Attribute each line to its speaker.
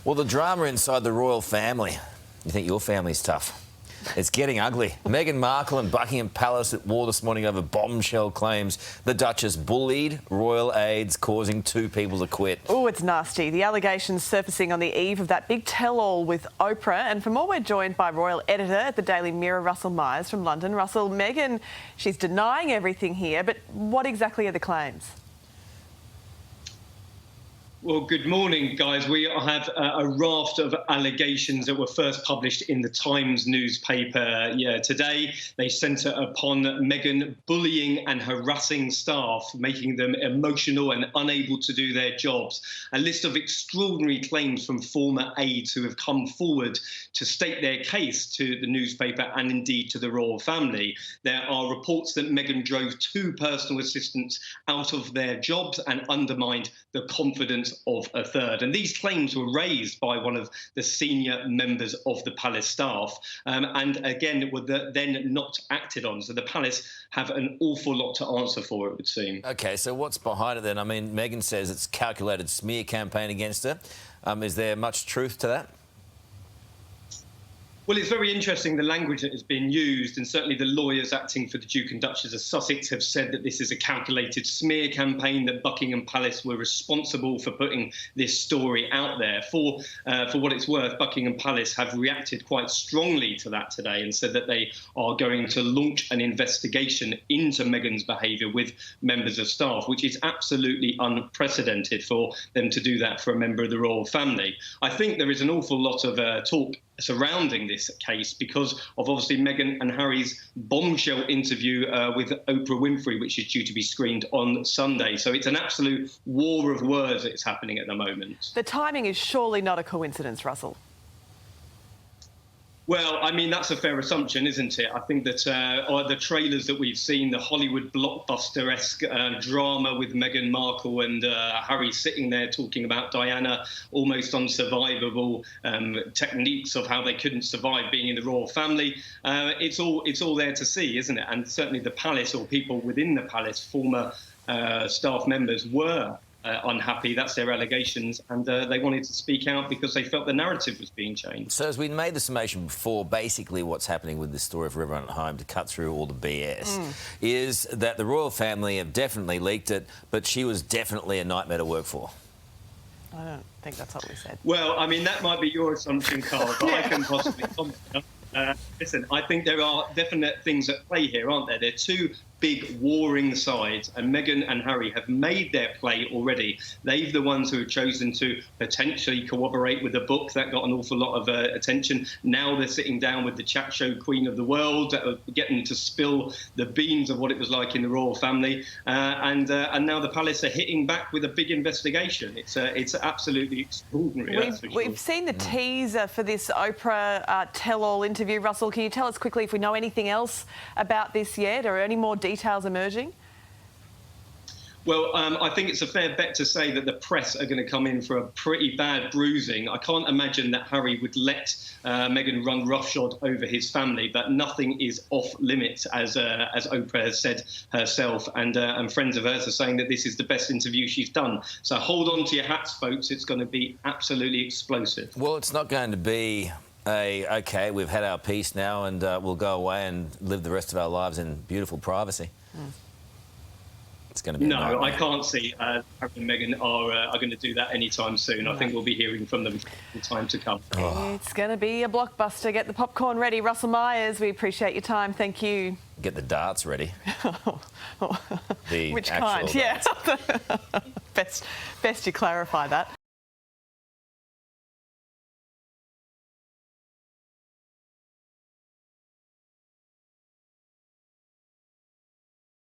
Speaker 1: Well, the drama inside the royal family. You think your family's tough? It's getting ugly. Meghan Markle and Buckingham Palace at war this morning over bombshell claims the Duchess bullied royal aides, causing 2 people to quit.
Speaker 2: Oh, it's nasty. The allegations surfacing on the eve of that big tell-all with Oprah. And for more, we're joined by royal editor at the Daily Mirror, Russell Myers from London. Russell, Meghan, she's denying everything here, but what exactly are the claims?
Speaker 3: Well, good morning, guys. We have a raft of allegations that were first published in the Times newspaper today. They centre upon Meghan bullying and harassing staff, making them emotional and unable to do their jobs. A list of extraordinary claims from former aides who have come forward to state their case to the newspaper and indeed to the royal family. There are reports that Meghan drove 2 personal assistants out of their jobs and undermined the confidence of a third. And these claims were raised by one of the senior members of the palace staff and again were then not acted on. So the palace have an awful lot to answer for, it would seem.
Speaker 1: OK, so what's behind it then? I mean, Meghan says it's a calculated smear campaign against her. Is there much truth to that?
Speaker 3: Well, it's very interesting, the language that has been used, and certainly the lawyers acting for the Duke and Duchess of Sussex have said that this is a calculated smear campaign, that Buckingham Palace were responsible for putting this story out there. For what it's worth, Buckingham Palace have reacted quite strongly to that today and said that they are going to launch an investigation into Meghan's behaviour with members of staff, which is absolutely unprecedented for them to do that for a member of the royal family. I think there is an awful lot of talk surrounding this case because of obviously Meghan and Harry's bombshell interview with Oprah Winfrey, which is due to be screened on Sunday. So it's an absolute war of words that's happening at the moment.
Speaker 2: The timing is surely not a coincidence, Russell.
Speaker 3: Well, I mean, that's a fair assumption, isn't it? I think that the trailers that we've seen, the Hollywood blockbuster-esque drama with Meghan Markle and Harry sitting there talking about Diana, almost unsurvivable techniques of how they couldn't survive being in the royal family. It's all there to see, isn't it? And certainly the palace, or people within the palace, former staff members, were unhappy. That's their allegations, and they wanted to speak out because they felt the narrative was being changed.
Speaker 1: So as we made the summation before, basically what's happening with this story for everyone at home, to cut through all the BS, is that the royal family have definitely leaked it, but she was definitely a nightmare to work for.
Speaker 2: I don't think that's what we said.
Speaker 3: Well, I mean, that might be your assumption, Karl, but I can possibly comment. Listen, I think there are definite things at play here, aren't there? There are 2 big warring sides, and Meghan and Harry have made their play already. They're the ones who have chosen to potentially cooperate with a book that got an awful lot of attention. Now they're sitting down with the chat show queen of the world, getting to spill the beans of what it was like in the royal family, and now the palace are hitting back with a big investigation. It's absolutely extraordinary.
Speaker 2: We've seen the teaser for this Oprah tell-all interview. Russell, can you tell us quickly if we know anything else about this yet, or any more details emerging?
Speaker 3: Well, I think it's a fair bet to say that the press are going to come in for a pretty bad bruising. I can't imagine that Harry would let Meghan run roughshod over his family, but nothing is off limits, as Oprah has said herself, and friends of hers are saying that this is the best interview she's done. So hold on to your hats, folks. It's going to be absolutely explosive.
Speaker 1: Well, it's not going to be OK, we've had our peace now and we'll go away and live the rest of our lives in beautiful privacy. It's going to be
Speaker 3: no, I can't see Harry and Meghan are going to do that anytime soon. I think we'll be hearing from them in time to come.
Speaker 2: It's going to be a blockbuster. Get the popcorn ready. Russell Myers, we appreciate your time. Thank you.
Speaker 1: Get the darts ready.
Speaker 2: Which kind? Yeah. Best you clarify that.